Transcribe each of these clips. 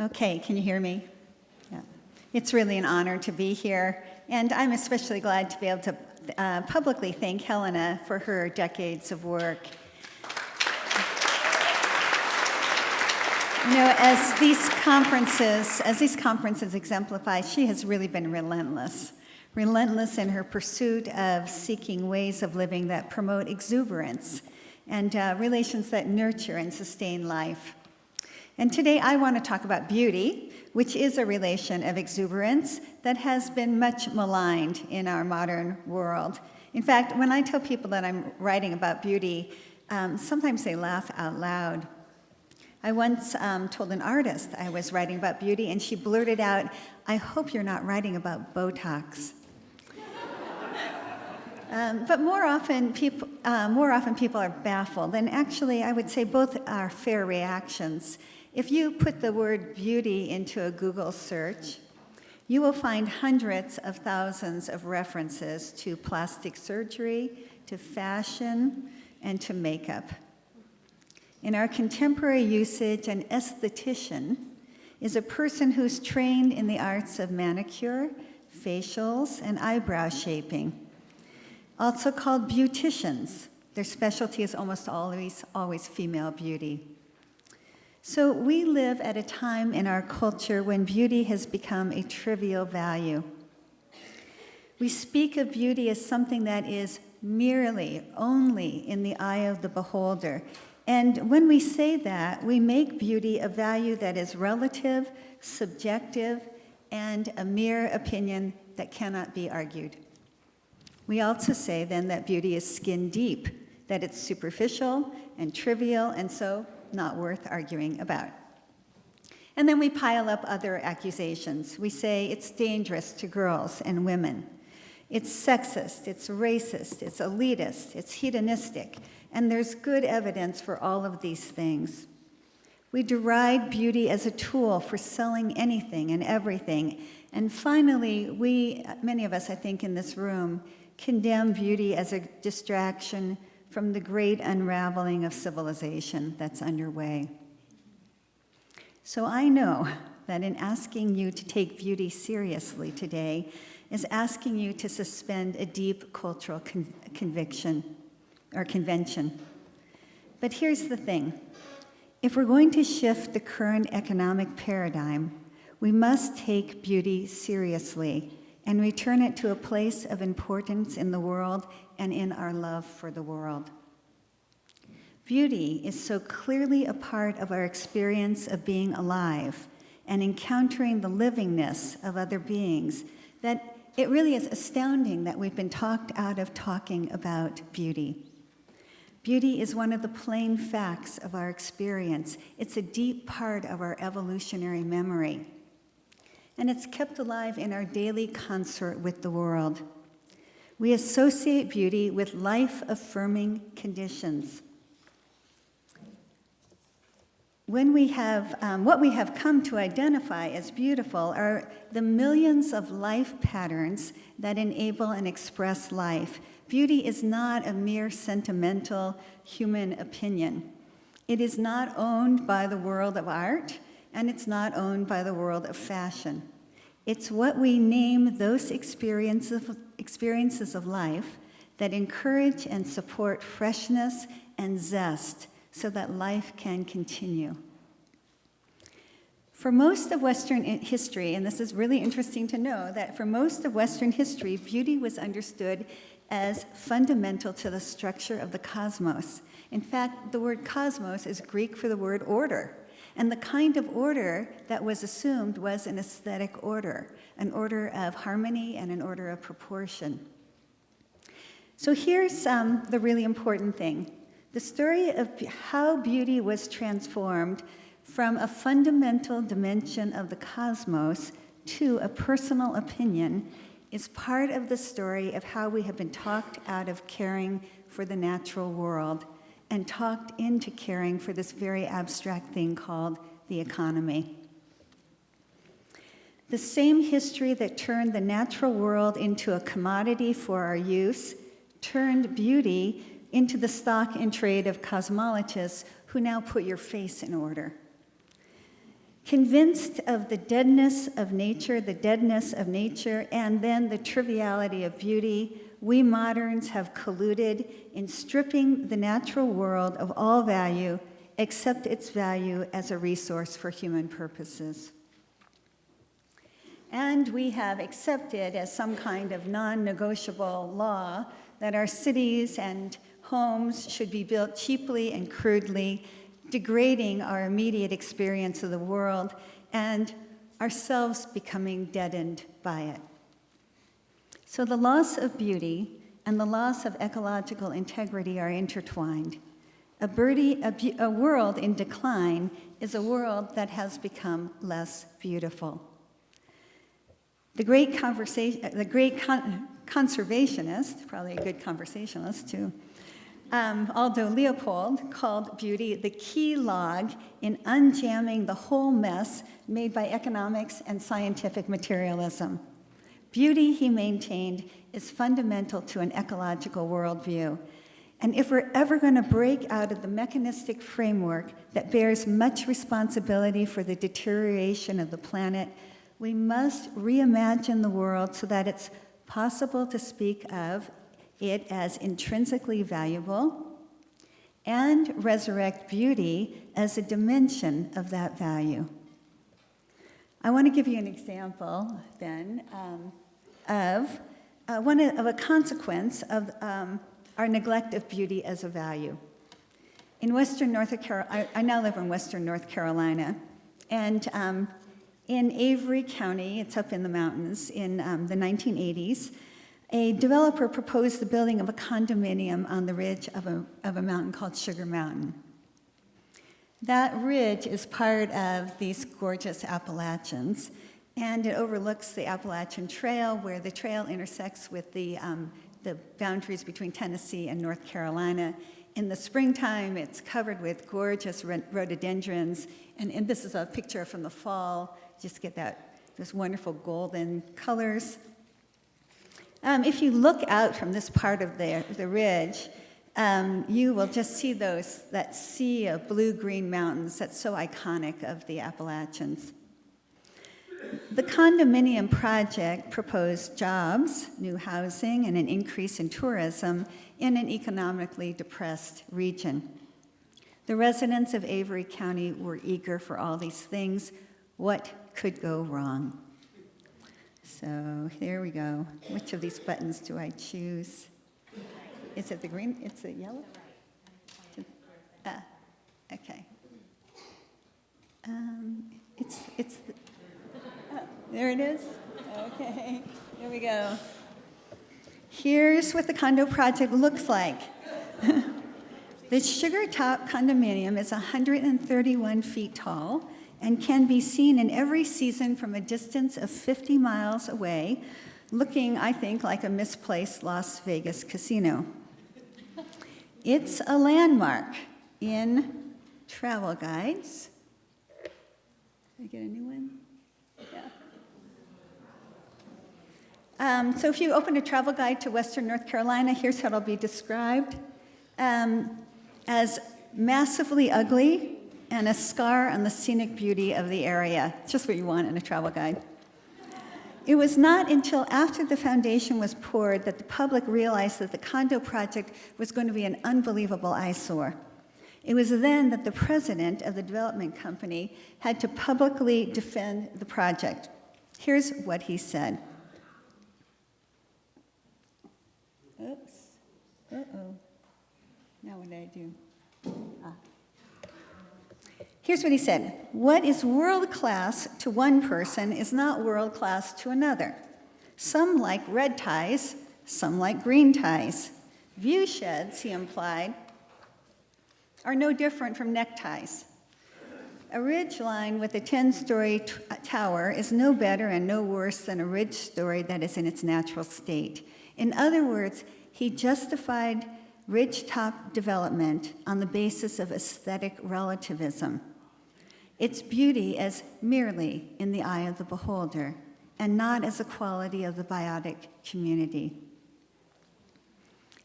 Okay, can you hear me? Yeah. It's really an honor to be here, and I'm especially glad to be able to publicly thank Helena for her decades of work. You know, as these conferences exemplify, she has really been relentless in her pursuit of seeking ways of living that promote exuberance and relations that nurture and sustain life. And today I want to talk about beauty, which is a relation of exuberance that has been much maligned in our modern world. In fact, when I tell people that I'm writing about beauty, sometimes they laugh out loud. I once told an artist I was writing about beauty, and she blurted out, "I hope you're not writing about Botox." But more often people are baffled, and actually I would say both are fair reactions. If you put the word beauty into a Google search, you will find hundreds of thousands of references to plastic surgery, to fashion, and to makeup. In our contemporary usage, an esthetician is a person who's trained in the arts of manicure, facials, and eyebrow shaping. Also called beauticians. Their specialty is almost always female beauty. So we live at a time in our culture when beauty has become a trivial value. We speak of beauty as something that is merely, only in the eye of the beholder. And when we say that, we make beauty a value that is relative, subjective, and a mere opinion that cannot be argued. We also say then that beauty is skin deep, that it's superficial and trivial, and so not worth arguing about. And then we pile up other accusations. We say it's dangerous to girls and women. It's sexist, it's racist, it's elitist, it's hedonistic, and there's good evidence for all of these things. We deride beauty as a tool for selling anything and everything. And finally, many of us, I think, in this room, condemn beauty as a distraction from the great unraveling of civilization that's underway. So I know that in asking you to take beauty seriously today is asking you to suspend a deep cultural convention. But here's the thing. If we're going to shift the current economic paradigm, we must take beauty seriously and return it to a place of importance in the world and in our love for the world. Beauty is so clearly a part of our experience of being alive and encountering the livingness of other beings that it really is astounding that we've been talked out of talking about beauty. Beauty is one of the plain facts of our experience. It's a deep part of our evolutionary memory. And it's kept alive in our daily consort with the world. We associate beauty with life-affirming conditions. What we have come to identify as beautiful are the millions of life patterns that enable and express life. Beauty is not a mere sentimental human opinion. It is not owned by the world of art, and it's not owned by the world of fashion. It's what we name those experiences of life that encourage and support freshness and zest so that life can continue. For most of Western history, and this is really interesting to know, that for most of Western history, beauty was understood as fundamental to the structure of the cosmos. In fact, the word cosmos is Greek for the word order. And the kind of order that was assumed was an aesthetic order, an order of harmony and an order of proportion. So here's the really important thing. The story of how beauty was transformed from a fundamental dimension of the cosmos to a personal opinion is part of the story of how we have been talked out of caring for the natural world and talked into caring for this very abstract thing called the economy. The same history that turned the natural world into a commodity for our use turned beauty into the stock in trade of cosmologists who now put your face in order. Convinced of the deadness of nature, and then the triviality of beauty, we moderns have colluded in stripping the natural world of all value except its value as a resource for human purposes. And we have accepted as some kind of non-negotiable law that our cities and homes should be built cheaply and crudely, degrading our immediate experience of the world and ourselves becoming deadened by it. So the loss of beauty and the loss of ecological integrity are intertwined. A world in decline is a world that has become less beautiful. The great conservationist, probably a good conversationalist too, Aldo Leopold called beauty the key log in unjamming the whole mess made by economics and scientific materialism. Beauty, he maintained, is fundamental to an ecological worldview. And if we're ever going to break out of the mechanistic framework that bears much responsibility for the deterioration of the planet, we must reimagine the world so that it's possible to speak of it as intrinsically valuable and resurrect beauty as a dimension of that value. I want to give you an example then of a consequence of our neglect of beauty as a value. In Western North Carolina, I now live in Western North Carolina, and in Avery County, it's up in the mountains, in the 1980s, a developer proposed the building of a condominium on the ridge of a mountain called Sugar Mountain. That ridge is part of these gorgeous Appalachians, and it overlooks the Appalachian Trail, where the trail intersects with the boundaries between Tennessee and North Carolina. In the springtime, it's covered with gorgeous rhododendrons, and this is a picture from the fall. Just get those wonderful golden colors. If you look out from this part of the ridge, you will just see that sea of blue-green mountains that's so iconic of the Appalachians. The condominium project proposed jobs, new housing, and an increase in tourism in an economically depressed region. The residents of Avery County were eager for all these things. What could go wrong? So here we go. Which of these buttons do I choose? Is it the green? It's the yellow? Okay. There it is. Okay, here we go. Here's what the condo project looks like. The Sugar Top condominium is 131 feet tall and can be seen in every season from a distance of 50 miles away, looking, I think, like a misplaced Las Vegas casino. It's a landmark in travel guides. Did I get a new one? Yeah. So if you open a travel guide to Western North Carolina, here's how it'll be described. As massively ugly and a scar on the scenic beauty of the area. Just what you want in a travel guide. It was not until after the foundation was poured that the public realized that the condo project was going to be an unbelievable eyesore. It was then that the president of the development company had to publicly defend the project. Here's what he said. Oops. Uh-oh. Now what did I do? Here's what he said. What is world-class to one person is not world-class to another. Some like red ties, some like green ties. View sheds, he implied, are no different from neckties. A ridge line with a 10-story tower is no better and no worse than a ridge story that is in its natural state. In other words, he justified ridgetop development on the basis of aesthetic relativism. Its beauty as merely in the eye of the beholder, and not as a quality of the biotic community.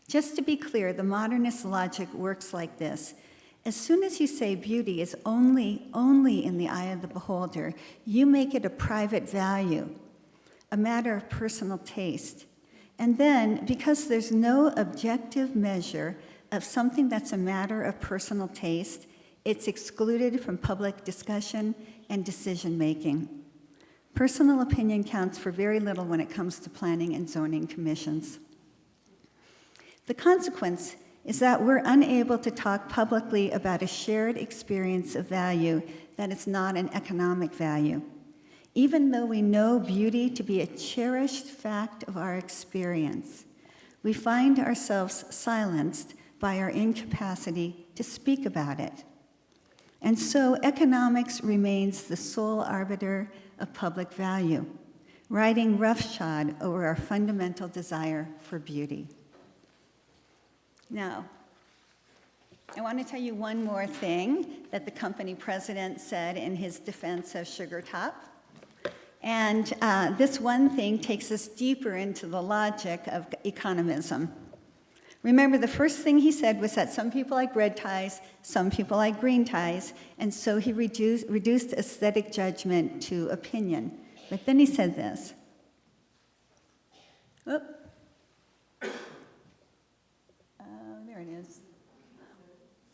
Just to be clear, the modernist logic works like this. As soon as you say beauty is only in the eye of the beholder, you make it a private value, a matter of personal taste. And then, because there's no objective measure of something that's a matter of personal taste, it's excluded from public discussion and decision-making. Personal opinion counts for very little when it comes to planning and zoning commissions. The consequence is that we're unable to talk publicly about a shared experience of value that is not an economic value, even though we know beauty to be a cherished fact of our experience. We find ourselves silenced by our incapacity to speak about it. And so economics remains the sole arbiter of public value, riding roughshod over our fundamental desire for beauty. Now, I want to tell you one more thing that the company president said in his defense of Sugar Top. And this one thing takes us deeper into the logic of economism. Remember, the first thing he said was that some people like red ties, some people like green ties, and so he reduced aesthetic judgment to opinion. But then he said this. Oop. There it is.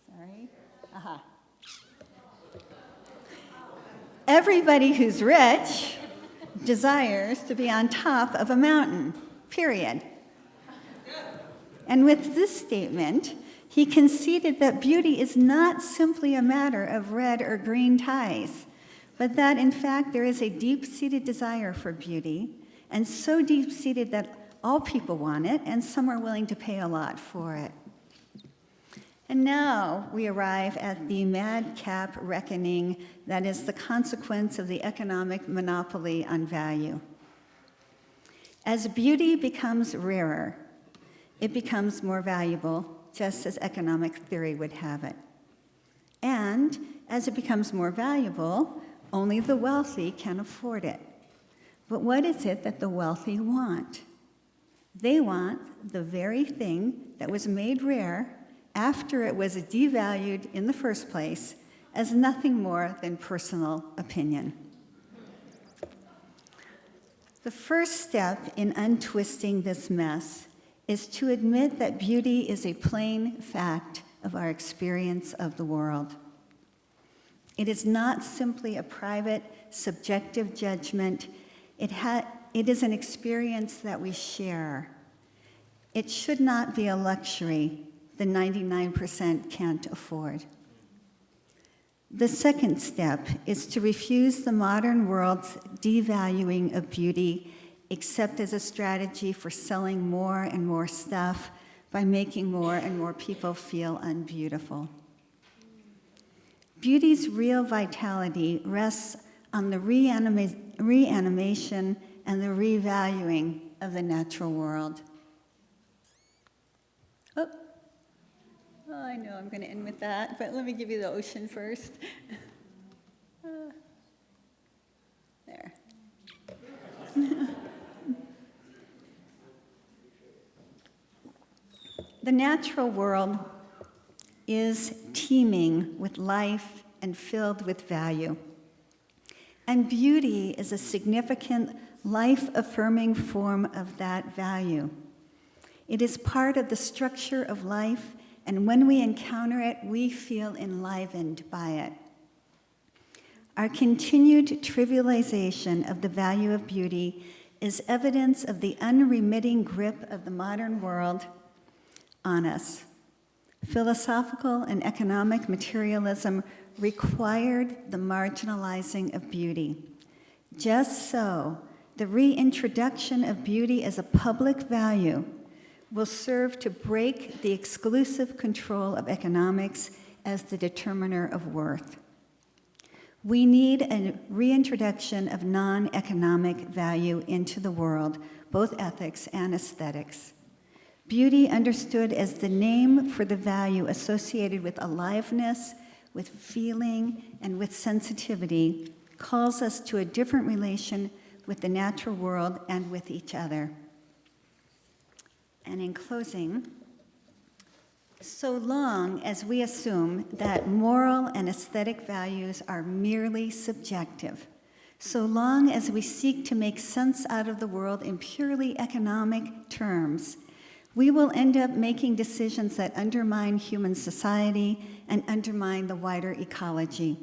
Sorry. Aha. Everybody who's rich desires to be on top of a mountain, period. And with this statement, he conceded that beauty is not simply a matter of red or green ties, but that in fact there is a deep-seated desire for beauty, and so deep-seated that all people want it, and some are willing to pay a lot for it. And now we arrive at the madcap reckoning that is the consequence of the economic monopoly on value. As beauty becomes rarer, it becomes more valuable, just as economic theory would have it. And as it becomes more valuable, only the wealthy can afford it. But what is it that the wealthy want? They want the very thing that was made rare after it was devalued in the first place as nothing more than personal opinion. The first step in untwisting this mess is to admit that beauty is a plain fact of our experience of the world. It is not simply a private, subjective judgment. It is an experience that we share. It should not be a luxury the 99% can't afford. The second step is to refuse the modern world's devaluing of beauty, except as a strategy for selling more and more stuff by making more and more people feel unbeautiful. Beauty's real vitality rests on the reanimation and the revaluing of the natural world. Oh, I know I'm going to end with that, but let me give you the ocean first. There. The natural world is teeming with life and filled with value. And beauty is a significant, life-affirming form of that value. It is part of the structure of life, and when we encounter it, we feel enlivened by it. Our continued trivialization of the value of beauty is evidence of the unremitting grip of the modern world on us. Philosophical and economic materialism required the marginalizing of beauty. Just so, the reintroduction of beauty as a public value will serve to break the exclusive control of economics as the determiner of worth. We need a reintroduction of non-economic value into the world, both ethics and aesthetics. Beauty, understood as the name for the value associated with aliveness, with feeling, and with sensitivity, calls us to a different relation with the natural world and with each other. And in closing, So long as we assume that moral and aesthetic values are merely subjective, so long as we seek to make sense out of the world in purely economic terms, we will end up making decisions that undermine human society and undermine the wider ecology.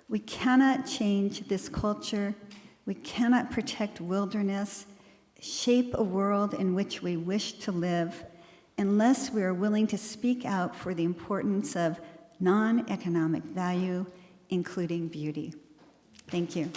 We cannot change this culture. We cannot protect wilderness, shape a world in which we wish to live, unless we are willing to speak out for the importance of non-economic value, including beauty. Thank you.